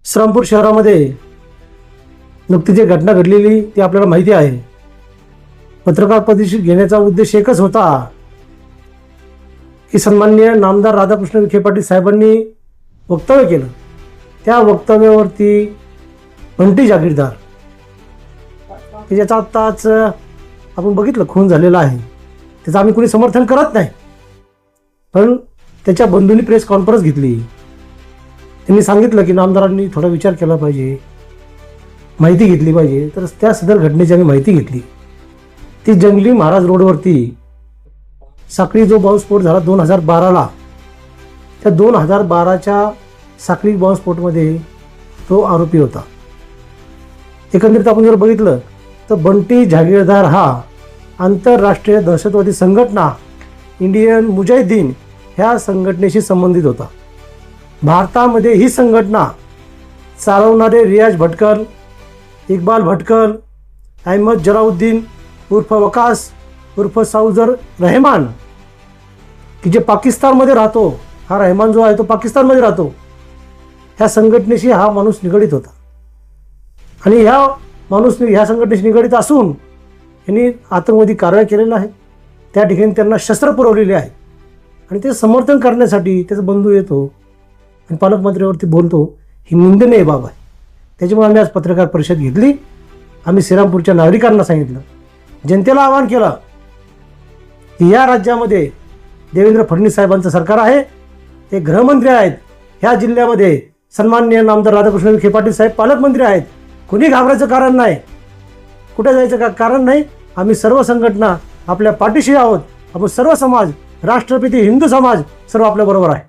श्रीरामपूर शहरामध्ये नुकतीच एक घटना घडलेली ती आपल्याला माहिती आहे. पत्रकार परिषद घेण्याचा उद्देश एकच होता की सन्माननीय नामदार राधाकृष्ण विखे पाटील साहेबांनी वक्तव्य केलं. त्या वक्तव्यावरती बंटी जागीरदार त्याचा आत्ताच आपण बघितलं खून झालेला आहे. त्याचं आम्ही कोणी समर्थन करत नाही, पण त्याच्या बंधूंनी प्रेस कॉन्फरन्स घेतली. त्यांनी सांगितलं की नामदारांनी थोडा विचार केला पाहिजे, माहिती घेतली पाहिजे. तर त्या सदर घटनेची आम्ही माहिती घेतली. ती जंगली महाराज रोडवरती साखळी जो बॉम्बस्फोट झाला 2012ला, त्या 2012च्या साखळी बॉम्बस्फोटमध्ये तो आरोपी होता. एकंदरीत आपण जर बघितलं तर बंटी जागीरदार हा आंतरराष्ट्रीय दहशतवादी संघटना इंडियन मुजाहिदीन ह्या संघटनेशी संबंधित होता. भारतामध्ये ही संघटना चालवणारे रियाज भटकल, इक्बाल भटकल, अहमद जलाउद्दीन उर्फ वकास उर्फ साउजर रहमान, की जे पाकिस्तानमध्ये राहतो. हा रहमान जो आहे तो पाकिस्तानमध्ये राहतो. ह्या संघटनेशी हा माणूस निगडीत होता आणि ह्या संघटनेशी निगडीत असून यांनी आतंकवादी कारवाई केलेला आहे. त्या ठिकाणी त्यांना शस्त्र पुरवलेले आहे आणि ते समर्थन करण्यासाठी त्याचा बंधू येतो आणि पालकमंत्र्यावरती बोलतो. ही निंदनीय बाब आहे. त्याच्यामुळे आम्ही आज पत्रकार परिषद घेतली. आम्ही श्रीरामपूरच्या नागरिकांना सांगितलं, जनतेला आवाहन केलं की या राज्यामध्ये देवेंद्र फडणवीस साहेबांचं सरकार आहे, ते गृहमंत्री आहेत. ह्या जिल्ह्यामध्ये सन्माननीय नामदार राधाकृष्ण विखे पाटील साहेब पालकमंत्री आहेत. कुणी घाबरायचं कारण नाही, कुठे जायचं कारण नाही. आम्ही सर्व संघटना आपल्या पाठीशी आहोत. आपण सर्व समाज, राष्ट्रपिता हिंदू समाज सर्व आपल्या बरोबर आहे.